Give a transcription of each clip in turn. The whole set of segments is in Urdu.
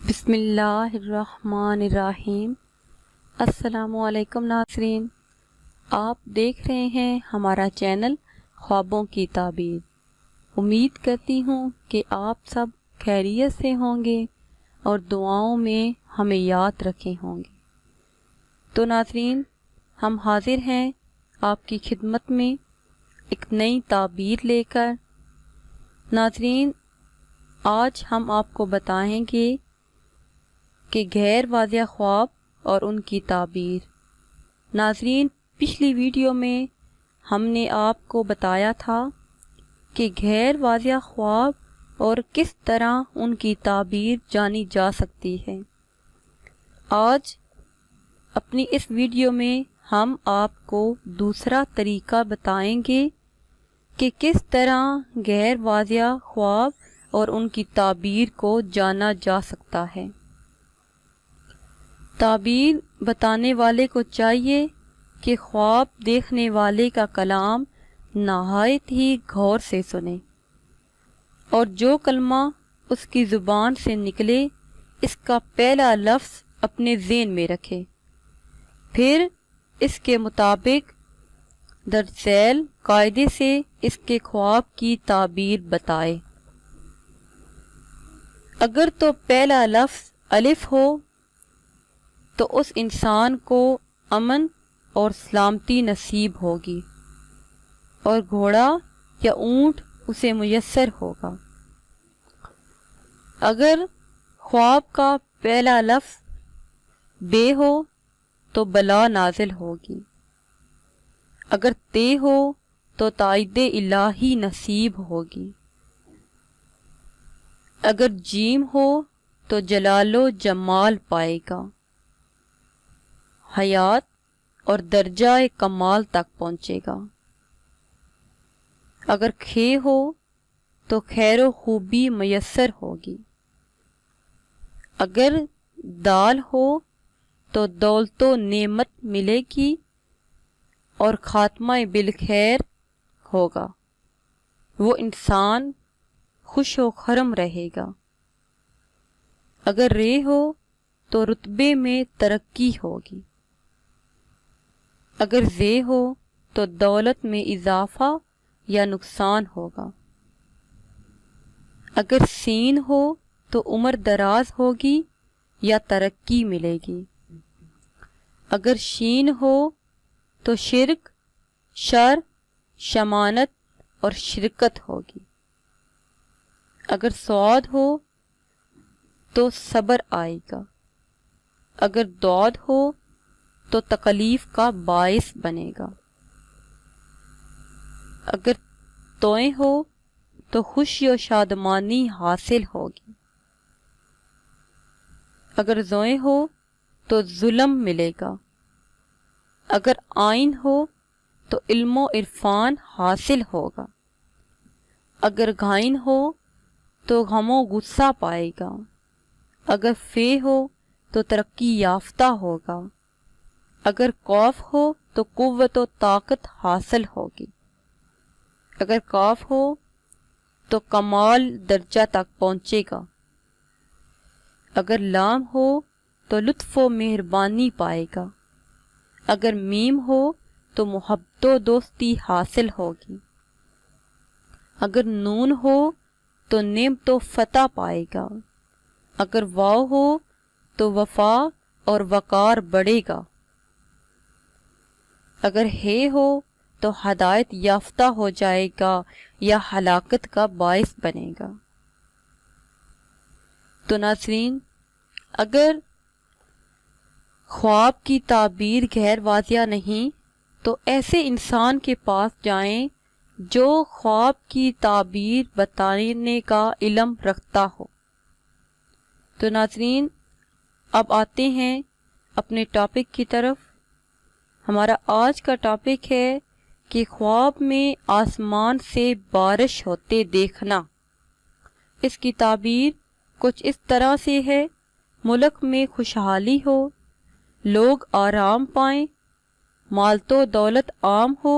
بسم اللہ الرحمن الرحیم۔ السلام علیکم ناظرین، آپ دیکھ رہے ہیں ہمارا چینل خوابوں کی تعبیر۔ امید کرتی ہوں کہ آپ سب خیریت سے ہوں گے اور دعاؤں میں ہمیں یاد رکھے ہوں گے۔ تو ناظرین، ہم حاضر ہیں آپ کی خدمت میں ایک نئی تعبیر لے کر۔ ناظرین، آج ہم آپ کو بتائیں گے کہ غیر واضح خواب اور ان کی تعبیر۔ ناظرین، پچھلی ویڈیو میں ہم نے آپ کو بتایا تھا کہ غیر واضح خواب اور کس طرح ان کی تعبیر جانی جا سکتی ہے۔ آج اپنی اس ویڈیو میں ہم آپ کو دوسرا طریقہ بتائیں گے کہ کس طرح غیر واضح خواب اور ان کی تعبیر کو جانا جا سکتا ہے۔ تعبیر بتانے والے کو چاہیے کہ خواب دیکھنے والے کا کلام نہایت ہی غور سے سنے اور جو کلمہ اس کی زبان سے نکلے اس کا پہلا لفظ اپنے ذہن میں رکھے، پھر اس کے مطابق درج ذیل قاعدے سے اس کے خواب کی تعبیر بتائے۔ اگر تو پہلا لفظ الف ہو تو اس انسان کو امن اور سلامتی نصیب ہوگی اور گھوڑا یا اونٹ اسے میسر ہوگا۔ اگر خواب کا پہلا لفظ بے ہو تو بلا نازل ہوگی، اگر تے ہو تو تائید الہی نصیب ہوگی، اگر جیم ہو تو جلال و جمال پائے گا، حیات اور درجہ کمال تک پہنچے گا۔ اگر کھے ہو تو خیر و خوبی میسر ہوگی، اگر دال ہو تو دولت و نعمت ملے گی اور خاتمہ بالخیر ہوگا، وہ انسان خوش و خرم رہے گا۔ اگر رے ہو تو رتبے میں ترقی ہوگی، اگر زے ہو تو دولت میں اضافہ یا نقصان ہوگا، اگر سین ہو تو عمر دراز ہوگی یا ترقی ملے گی، اگر شین ہو تو شرک، شر، شمانت اور شرکت ہوگی، اگر صاد ہو تو صبر آئے گا، اگر دود ہو تو تکلیف کا باعث بنے گا، اگر توئیں ہو تو خوشی و شادمانی حاصل ہوگی، اگر زوئیں ہو تو ظلم ملے گا، اگر آئین ہو تو علم و عرفان حاصل ہوگا، اگر گھائن ہو تو غم و غصہ پائے گا، اگر فے ہو تو ترقی یافتہ ہوگا، اگر قوف ہو تو قوت و طاقت حاصل ہوگی، اگر کاف ہو تو کمال درجہ تک پہنچے گا، اگر لام ہو تو لطف و مہربانی پائے گا، اگر میم ہو تو محبت و دوستی حاصل ہوگی، اگر نون ہو تو نعمت و فتح پائے گا، اگر واو ہو تو وفا اور وقار بڑھے گا، اگر ہے ہو تو ہدایت یافتہ ہو جائے گا یا ہلاکت کا باعث بنے گا۔ تو ناظرین، اگر خواب کی تعبیر غیر واضح نہیں تو ایسے انسان کے پاس جائیں جو خواب کی تعبیر بتانے کا علم رکھتا ہو۔ تو ناظرین، اب آتے ہیں اپنے ٹاپک کی طرف۔ ہمارا آج کا ٹاپک ہے کہ خواب میں آسمان سے بارش ہوتے دیکھنا۔ اس کی تعبیر کچھ اس طرح سے ہے: ملک میں خوشحالی ہو، لوگ آرام پائیں، مال و دولت عام ہو،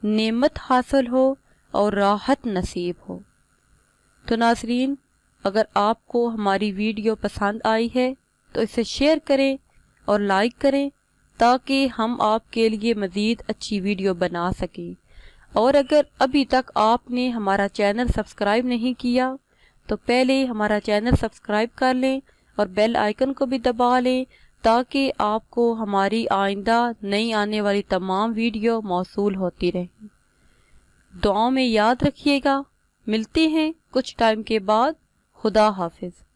نعمت حاصل ہو اور راحت نصیب ہو۔ تو ناظرین، اگر آپ کو ہماری ویڈیو پسند آئی ہے تو اسے شیئر کریں اور لائک کریں تاکہ ہم آپ کے لیے مزید اچھی ویڈیو بنا سکیں۔ اور اگر ابھی تک آپ نے ہمارا چینل سبسکرائب نہیں کیا تو پہلے ہمارا چینل سبسکرائب کر لیں اور بیل آئیکن کو بھی دبا لیں تاکہ آپ کو ہماری آئندہ نئی آنے والی تمام ویڈیو موصول ہوتی رہیں۔ دعاؤں میں یاد رکھیے گا۔ ملتے ہیں کچھ ٹائم کے بعد۔ خدا حافظ۔